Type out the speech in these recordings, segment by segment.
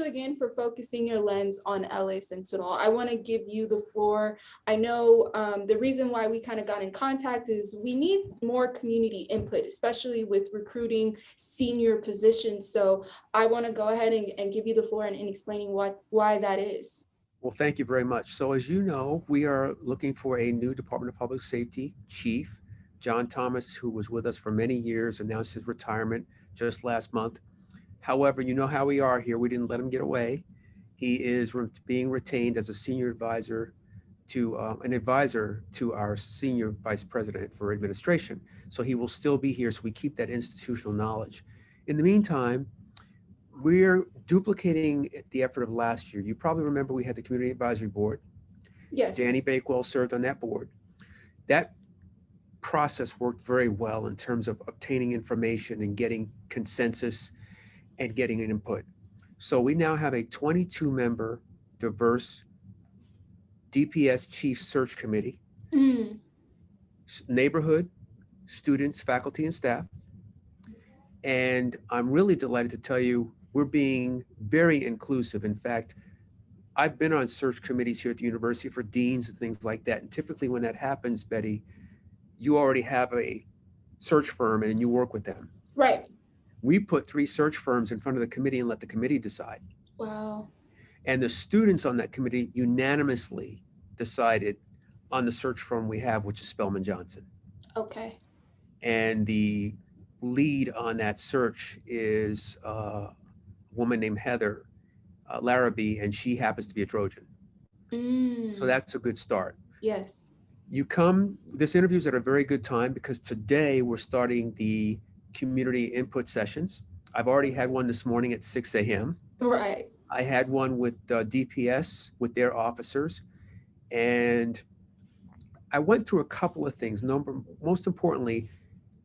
again for focusing your lens on LA Sentinel. I want to give you the floor. I know the reason why we kind of got in contact is we need more community input, especially with recruiting senior positions. So I want to go ahead and give you the floor and explaining why that is. Well, thank you very much. So as you know, we are looking for a new Department of Public Safety chief. John Thomas, who was with us for many years, announced his retirement just last month. However, you know how we are here. We didn't let him get away. He is being retained as a senior advisor to an advisor to our senior vice president for administration. So he will still be here. So we keep that institutional knowledge. In the meantime, we're duplicating the effort of last year. You probably remember we had the Community Advisory Board. Yes. Danny Bakewell served on that board. That process worked very well in terms of obtaining information and getting consensus and getting an input. So we now have a 22-member diverse DPS Chief Search Committee, Mm, neighborhood, students, faculty, and staff. And I'm really delighted to tell you we're being very inclusive. In fact, I've been on search committees here at the university for deans and things like that. And typically when that happens, Betty, you already have a search firm and you work with them. right. We put 3 search firms in front of the committee and let the committee decide. Wow. And the students on that committee unanimously decided on the search firm we have, which is Spellman Johnson. Okay. And the lead on that search is a woman named Heather Larrabee, and she happens to be a Trojan. So Mm, that's a good start. yes. This interview is at a very good time because today we're starting the community input sessions. I've already had one this morning at 6 a.m. Right. I had one with DPS, with their officers, and I went through a couple of things. Most importantly,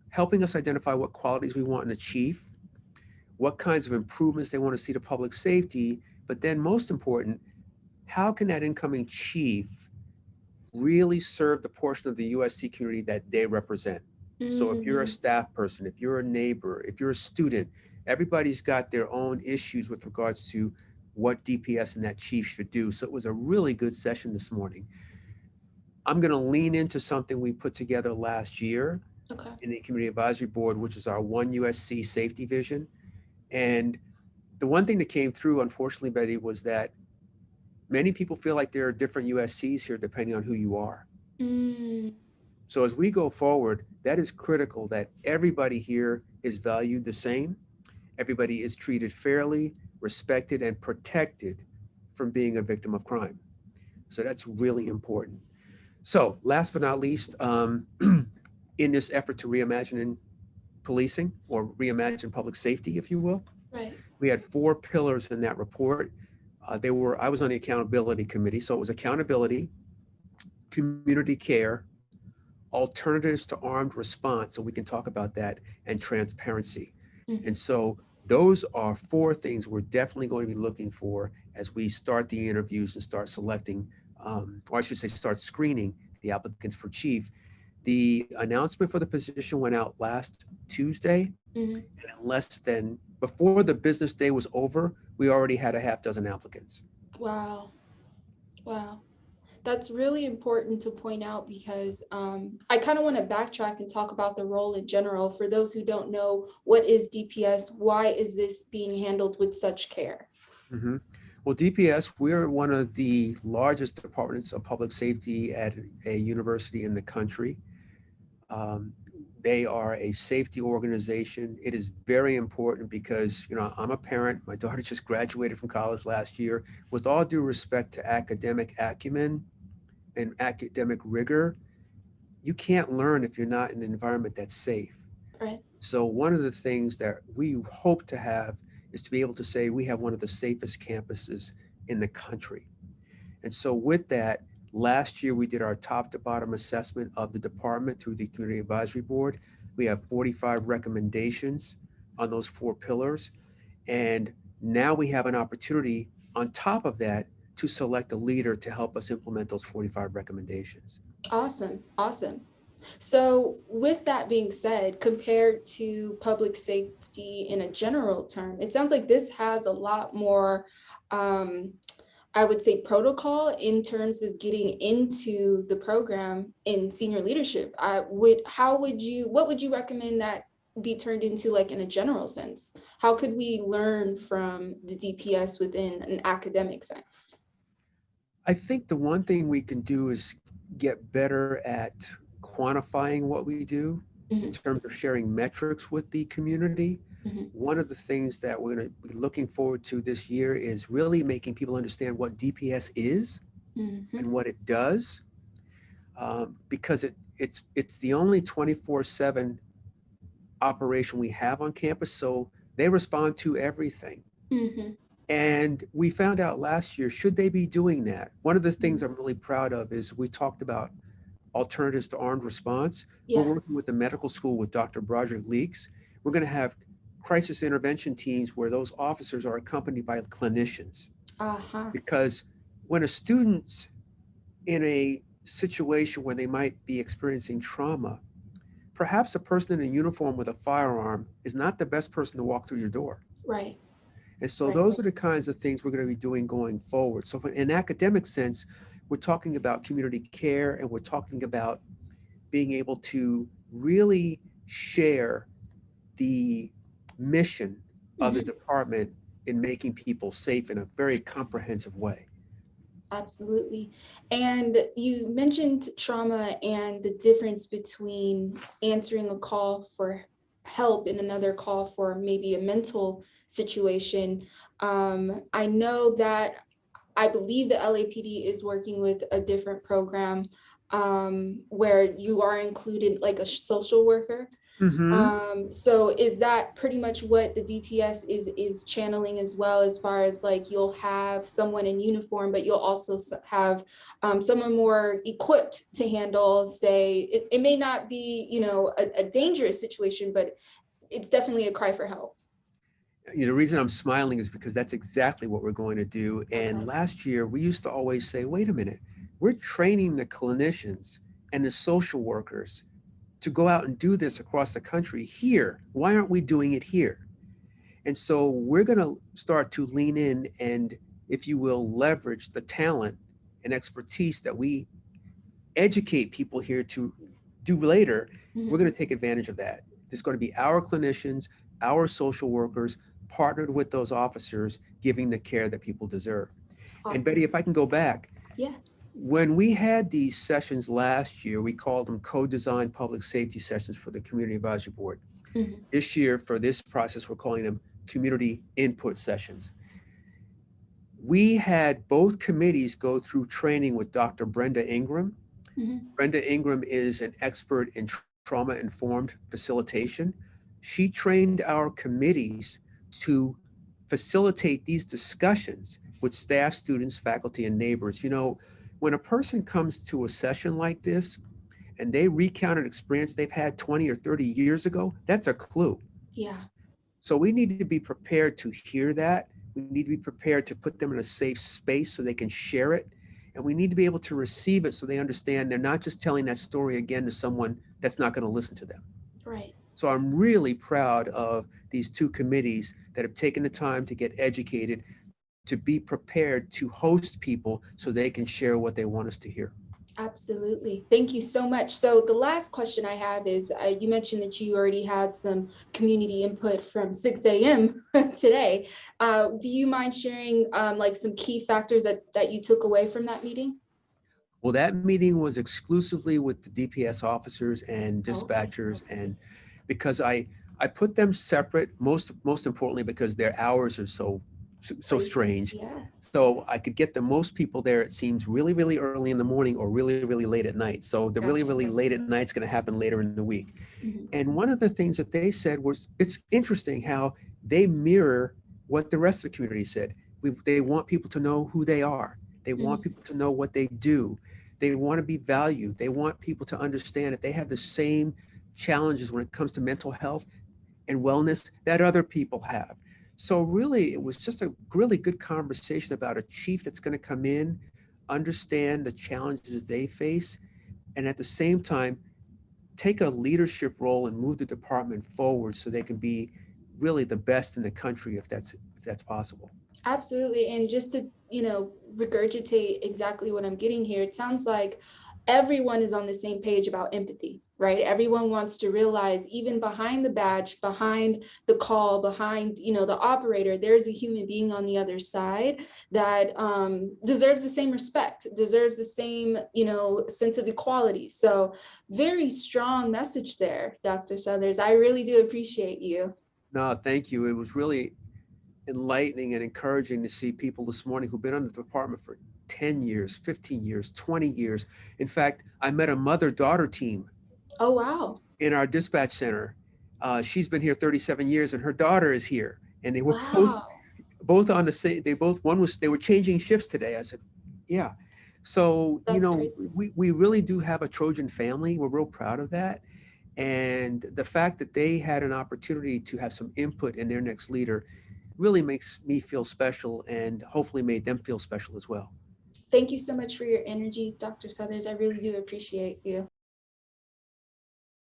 helping us identify what qualities we want in a chief, what kinds of improvements they want to see to public safety, but then most important, how can that incoming chief really serve the portion of the USC community that they represent? So if you're a Mm, staff person, if you're a neighbor, if you're a student, everybody's got their own issues with regards to what DPS and that chief should do. So it was a really good session this morning. I'm going to lean into something we put together last year okay. in the Community Advisory Board, which is our One USC safety vision. And the one thing that came through, unfortunately, Betty, was that many people feel like there are different USCs here depending on who you are. Mm, So as we go forward, that is critical that everybody here is valued the same. Everybody is treated fairly, respected, and protected from being a victim of crime. So that's really important. So last but not least, in this effort to reimagine policing or reimagine public safety, if you will, right. we had 4 pillars in that report. I was on the accountability committee, so it was accountability, community care, alternatives to armed response, so we can talk about that, and transparency. Mhm. And so those are 4 things we're definitely going to be looking for as we start the interviews and start selecting, or I should say, start screening the applicants for chief. The announcement for the position went out last Tuesday, Mhm. and in less than, before the business day was over, we already had a half dozen applicants. Wow. Wow. That's really important to point out because I kind of want to backtrack and talk about the role in general. For those who don't know, what is DPS? Why is this being handled with such care? Mhm. Well, DPS, we're one of the largest departments of public safety at a university in the country. Um, they are a safety organization. It is very important because, I'm a parent. My daughter just graduated from college last year. With all due respect to academic acumen and academic rigor, you can't learn if you're not in an environment that's safe. Right. So one of the things that we hope to have is to be able to say we have one of the safest campuses in the country. And so with that, last year we did our top to bottom assessment of the department through the Community Advisory Board. We have 45 recommendations on those 4 pillars. And now we have an opportunity on top of that to select a leader to help us implement those 45 recommendations. Awesome. Awesome. So with that being said, compared to public safety in a general term, it sounds like this has a lot more, um, I would say, protocol in terms of getting into the program in senior leadership. What would you recommend that be turned into, like, in a general sense? How could we learn from the DPS within an academic sense? I think the one thing we can do is get better at quantifying what we do in Mhm, terms of sharing metrics with the community. mhm, One of the things that we're going to be looking forward to this year is really making people understand what DPS is mhm, and what it does, because it's the only 24/7 operation we have on campus. So they respond to everything. mhm, And we found out last year, should they be doing that? One of the things mhm. I'm really proud of is we talked about alternatives to armed response. We're Yeah. working with the medical school with Dr. Broderick Leaks. We're going to have crisis intervention teams where those officers are accompanied by clinicians. Uh-huh. Because when a student's in a situation where they might be experiencing trauma, perhaps a person in a uniform with a firearm is not the best person to walk through your door. Right. And so Right. those are the kinds of things we're going to be doing going forward. So in an academic sense, we're talking about community care and we're talking about being able to really share the mission of the Mhm. department in making people safe in a very comprehensive way. Absolutely. And you mentioned trauma and the difference between answering a call for help and another call for maybe a mental situation. I know that I believe the LAPD is working with a different program where you are included like a social worker. Mm-hmm. So is that pretty much what the DPS is channeling as well, as far as like you'll have someone in uniform, but you'll also have someone more equipped to handle, say, it may not be, a dangerous situation, but it's definitely a cry for help. The reason I'm smiling is because that's exactly what we're going to do. And Okay. last year, we used to always say, wait a minute, we're training the clinicians and the social workers to go out and do this across the country here. Why aren't we doing it here? And so we're going to start to lean in and, if you will, leverage the talent and expertise that we educate people here to do later. We're Mhm. going to take advantage of that. There's going to be our clinicians, our social workers partnered with those officers giving the care that people deserve. And Awesome. Betty, if I can go back, Yeah. when we had these sessions last year, we called them co-designed public safety sessions for the Community Advisory Board. Mhm. This year, for this process, we're calling them community input sessions. We had both committees go through training with Dr. Brenda Ingram. Mhm. Brenda Ingram is an expert in trauma-informed facilitation. She trained our committees to facilitate these discussions with staff, students, faculty, and neighbors. When a person comes to a session like this and they recount an experience they've had 20 or 30 years ago, that's a clue. Yeah. So we need to be prepared to hear that. We need to be prepared to put them in a safe space so they can share it. And we need to be able to receive it so they understand they're not just telling that story again to someone that's not going to listen to them. Right. So I'm really proud of these two committees that have taken the time to get educated, to be prepared to host people so they can share what they want us to hear. Absolutely. Thank you so much. So the last question I have is, you mentioned that you already had some community input from 6 a.m. today. Do you mind sharing like some key factors that you took away from that meeting? Well, that meeting was exclusively with the DPS officers and Okay. dispatchers, and because I put them separate, most importantly because their hours are so Crazy. strange. Yeah. So I could get the most people there, it seems, really, really early in the morning or really, really late at night. So the really, Gotcha. really late at night is going to happen later in the week. Mhm. And one of the things that they said was, it's interesting how they mirror what the rest of the community said. They want people to know who they are. They want Mhm. people to know what they do. They want to be valued. They want people to understand that they have the same challenges when it comes to mental health and wellness that other people have. So really, it was just a really good conversation about a chief that's going to come in, understand the challenges they face, and at the same time, take a leadership role and move the department forward so they can be really the best in the country if that's possible. Absolutely. And just to, regurgitate exactly what I'm getting here, it sounds like everyone is on the same page about empathy, right? Everyone wants to realize, even behind the badge, behind the call, behind, the operator, there's a human being on the other side that deserves the same respect, deserves the same, sense of equality. So very strong message there, Dr. Southers. I really do appreciate you. No, thank you. It was really enlightening and encouraging to see people this morning who've been on the department for 10 years, 15 years, 20 years. In fact, I met a mother-daughter team Oh, wow. in our dispatch center. She's been here 37 years and her daughter is here. And they were Wow. both on the same, they were changing shifts today. I said, yeah. So, That's great. we really do have a Trojan family. We're real proud of that. And the fact that they had an opportunity to have some input in their next leader really makes me feel special and hopefully made them feel special as well. Thank you so much for your energy, Dr. Southers. I really do appreciate you.